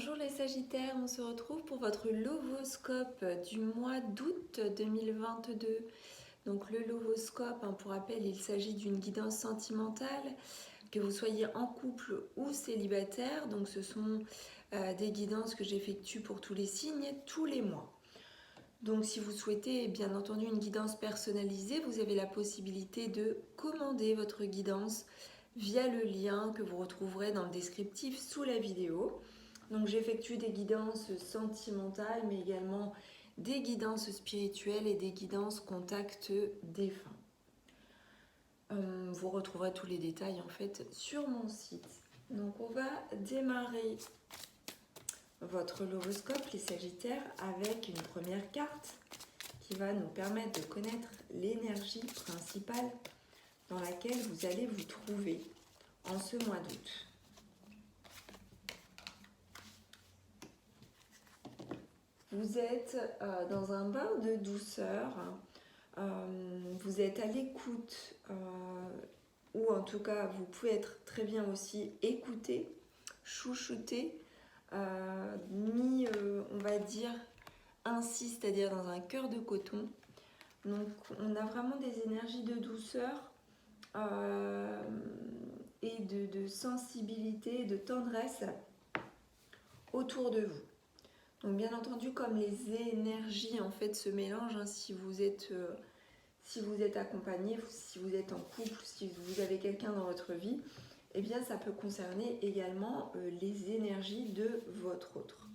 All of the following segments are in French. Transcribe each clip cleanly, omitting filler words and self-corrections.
Bonjour les Sagittaires, on se retrouve pour votre lovoscope du mois d'août 2022. Donc le lovoscope, pour rappel, il s'agit d'une guidance sentimentale, que vous soyez en couple ou célibataire. Donc ce sont des guidances que j'effectue pour tous les signes, tous les mois. Donc si vous souhaitez bien entendu une guidance personnalisée, vous avez la possibilité de commander votre guidance via le lien que vous retrouverez dans le descriptif sous la vidéo. Donc j'effectue des guidances sentimentales, mais également des guidances spirituelles et des guidances contact défunt. Vous retrouverez tous les détails en fait sur mon site. Donc on va démarrer votre lovoscope, les Sagittaires, avec une première carte qui va nous permettre de connaître l'énergie principale dans laquelle vous allez vous trouver en ce mois d'août. Vous êtes dans un bain de douceur, vous êtes à l'écoute, ou en tout cas vous pouvez être très bien aussi écouté, chouchouté, mis, on va dire, ainsi, c'est-à-dire dans un cœur de coton. Donc on a vraiment des énergies de douceur et de sensibilité, de tendresse autour de vous. Donc bien entendu, comme les énergies en fait se mélangent, si vous êtes accompagné, si vous êtes en couple, si vous avez quelqu'un dans votre vie, eh bien ça peut concerner également les énergies de votre autre.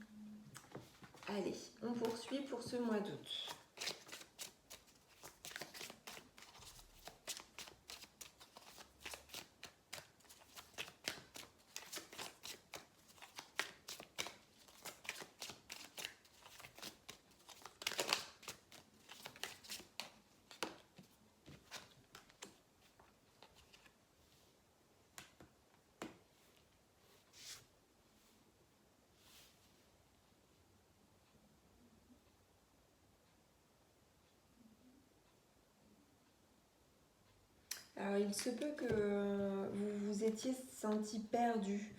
Allez, on poursuit pour ce mois d'août. Alors, il se peut que vous vous étiez senti perdu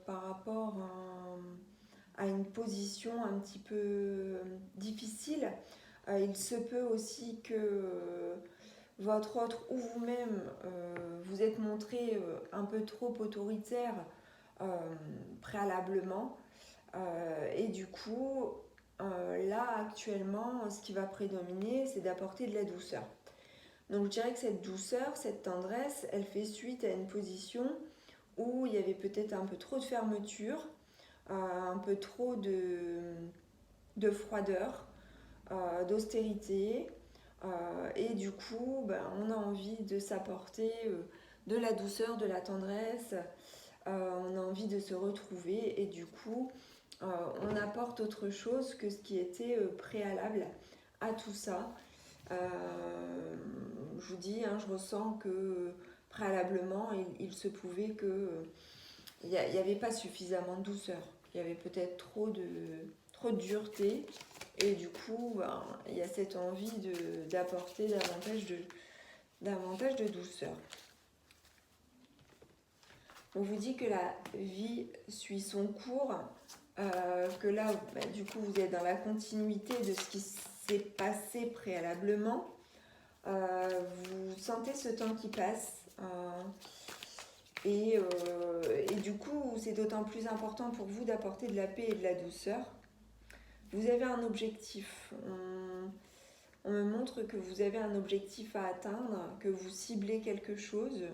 par rapport à une position un petit peu difficile. Il se peut aussi que votre autre ou vous-même vous êtes montré un peu trop autoritaire préalablement. Et du coup, là actuellement, ce qui va prédominer, c'est d'apporter de la douceur. Donc je dirais que cette douceur, cette tendresse, elle fait suite à une position où il y avait peut-être un peu trop de fermeture, un peu trop de froideur, d'austérité. Et du coup, on a envie de s'apporter de la douceur, de la tendresse. On a envie de se retrouver et du coup, on apporte autre chose que ce qui était préalable à tout ça. Je vous dis, je ressens que préalablement, il se pouvait que il n'y avait pas suffisamment de douceur. Il y avait peut-être trop de dureté et du coup, il y a cette envie d'apporter davantage de douceur. On vous dit que la vie suit son cours, que là, du coup, vous êtes dans la continuité de ce qui s'est passé préalablement. Vous sentez ce temps qui passe et du coup c'est d'autant plus important pour vous d'apporter de la paix et de la douceur. Vous avez un objectif, on me montre que vous avez un objectif à atteindre, que vous ciblez quelque chose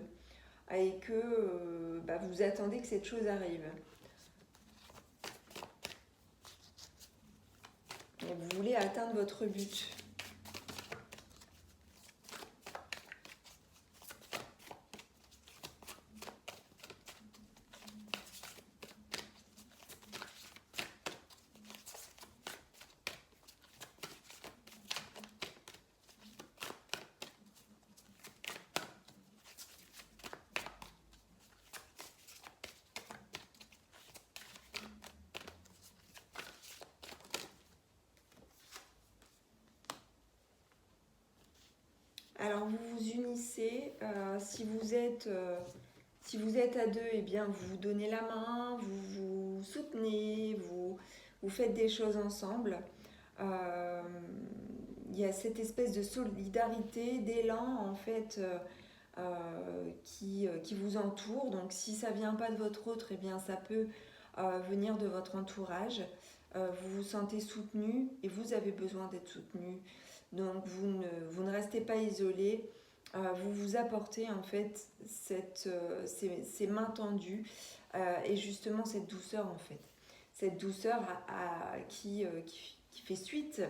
et que vous attendez que cette chose arrive. Et vous voulez atteindre votre but. Alors vous vous unissez, si vous êtes à deux, eh bien vous vous donnez la main, vous vous soutenez soutenez, vous faites des choses ensemble. Il y a cette espèce de solidarité, d'élan en fait qui vous entoure. Donc si ça vient pas de votre autre, eh bien ça peut venir de votre entourage. Vous vous sentez soutenu et vous avez besoin d'être soutenu. Donc vous ne restez pas isolé. Vous vous apportez en fait ces mains tendues et justement cette douceur en fait. Cette douceur qui fait suite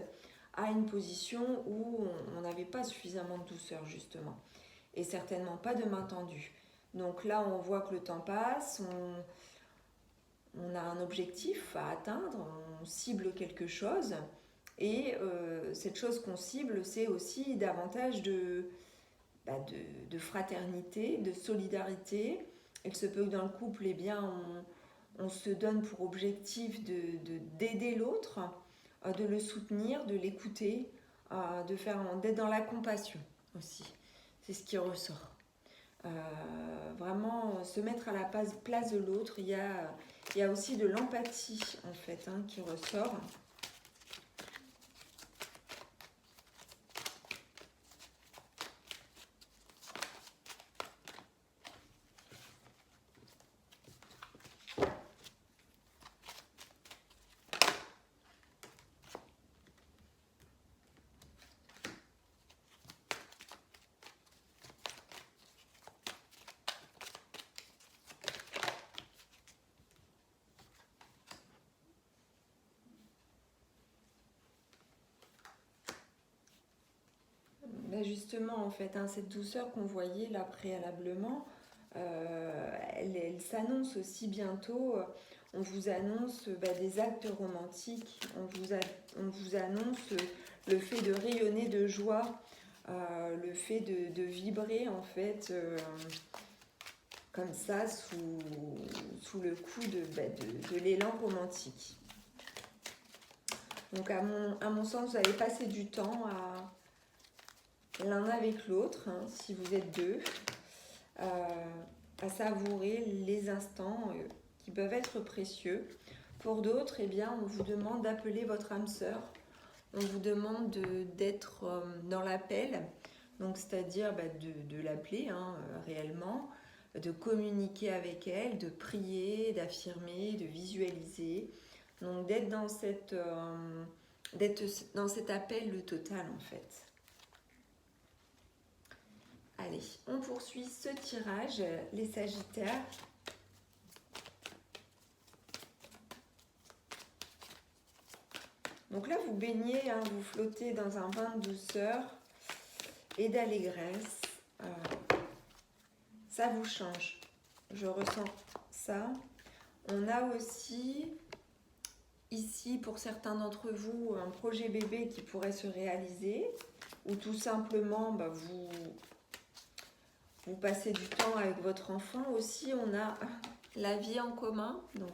à une position où on n'avait pas suffisamment de douceur justement. Et certainement pas de main tendue. Donc là, on voit que le temps passe, on a un objectif à atteindre, on cible quelque chose. Et cette chose qu'on cible, c'est aussi davantage de fraternité, de solidarité. Il se peut que dans le couple, eh bien, on se donne pour objectif d'aider l'autre, de le soutenir, de l'écouter, d'être dans la compassion aussi. C'est ce qui ressort. Vraiment se mettre à la place de l'autre. Il y a aussi de l'empathie en fait qui ressort. Justement, en fait, cette douceur qu'on voyait là préalablement, elle s'annonce aussi bientôt. On vous annonce des actes romantiques, on vous annonce le fait de rayonner de joie, le fait de vibrer en fait comme ça sous le coup de l'élan romantique. Donc à mon sens, vous allez passer du temps l'un avec l'autre, si vous êtes deux, à savourer les instants qui peuvent être précieux. Pour d'autres, eh bien, on vous demande d'appeler votre âme sœur, on vous demande d'être dans l'appel, donc c'est-à-dire de l'appeler réellement, de communiquer avec elle, de prier, d'affirmer, de visualiser, donc d'être dans cet appel total en fait. Allez, on poursuit ce tirage, les Sagittaires. Donc là, vous baignez, vous flottez dans un bain de douceur et d'allégresse. Ça vous change. Je ressens ça. On a aussi, ici, pour certains d'entre vous, un projet bébé qui pourrait se réaliser, ou tout simplement, vous passez du temps avec votre enfant. Aussi, on a la vie en commun. Donc,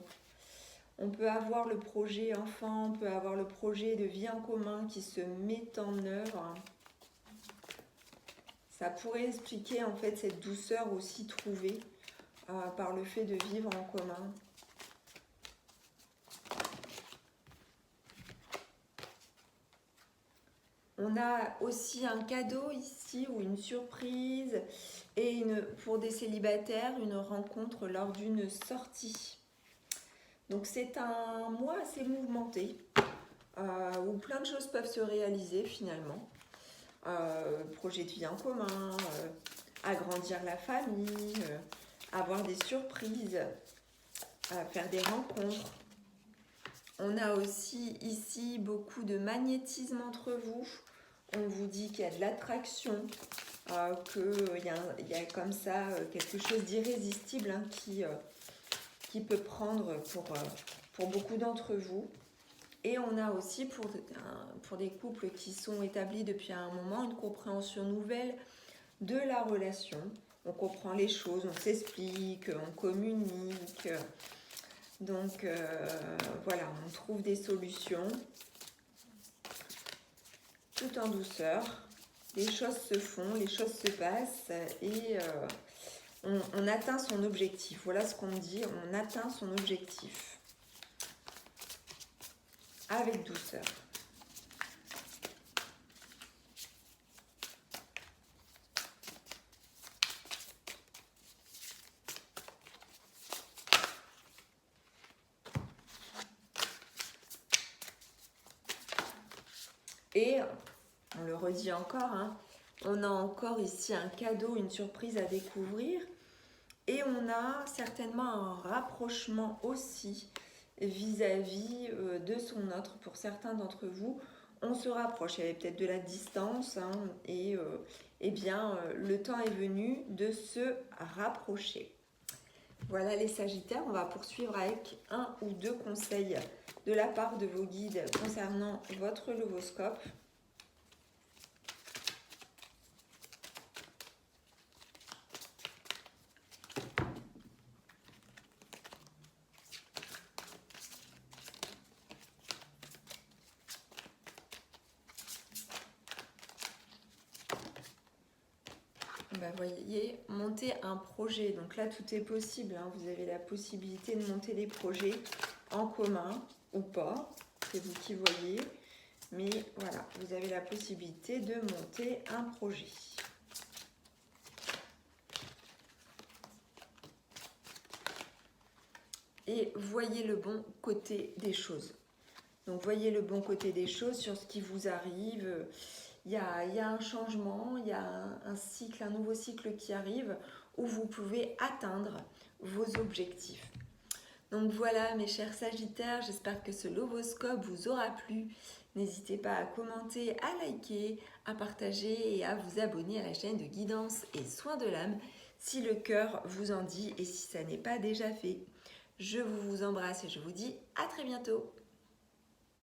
on peut avoir le projet enfant, on peut avoir le projet de vie en commun qui se met en œuvre. Ça pourrait expliquer en fait cette douceur aussi trouvée par le fait de vivre en commun. On a aussi un cadeau ici ou une surprise et pour des célibataires, une rencontre lors d'une sortie. Donc c'est un mois assez mouvementé où plein de choses peuvent se réaliser finalement. Projet de vie en commun, agrandir la famille, avoir des surprises, faire des rencontres. On a aussi ici beaucoup de magnétisme entre vous. On vous dit qu'il y a de l'attraction, qu'il y a comme ça quelque chose d'irrésistible qui peut prendre pour beaucoup d'entre vous. Et on a aussi pour des couples qui sont établis depuis un moment une compréhension nouvelle de la relation. On comprend les choses, on s'explique, on communique. Donc voilà, on trouve des solutions tout en douceur. Les choses se font, les choses se passent et on atteint son objectif. Voilà ce qu'on me dit, on atteint son objectif. avec douceur. Et on le redit encore, hein, on a encore ici un cadeau, une surprise à découvrir. Et on a certainement un rapprochement aussi vis-à-vis de son autre. Pour certains d'entre vous, on se rapproche. Il y avait peut-être de la distance, hein, et bien, le temps est venu de se rapprocher. Voilà les Sagittaires, on va poursuivre avec un ou deux conseils de la part de vos guides concernant votre lovoscope. Vous voyez, monter un projet, donc là tout est possible, hein. Vous avez la possibilité de monter des projets en commun ou pas, c'est vous qui voyez, mais voilà, vous avez la possibilité de monter un projet. Et voyez le bon côté des choses. Donc voyez le bon côté des choses sur ce qui vous arrive. Il y a un changement, il y a un cycle, un nouveau cycle qui arrive où vous pouvez atteindre vos objectifs. Donc voilà mes chers Sagittaires, j'espère que ce lovoscope vous aura plu. N'hésitez pas à commenter, à liker, à partager et à vous abonner à la chaîne de guidance et soins de l'âme si le cœur vous en dit et si ça n'est pas déjà fait. Je vous embrasse et je vous dis à très bientôt.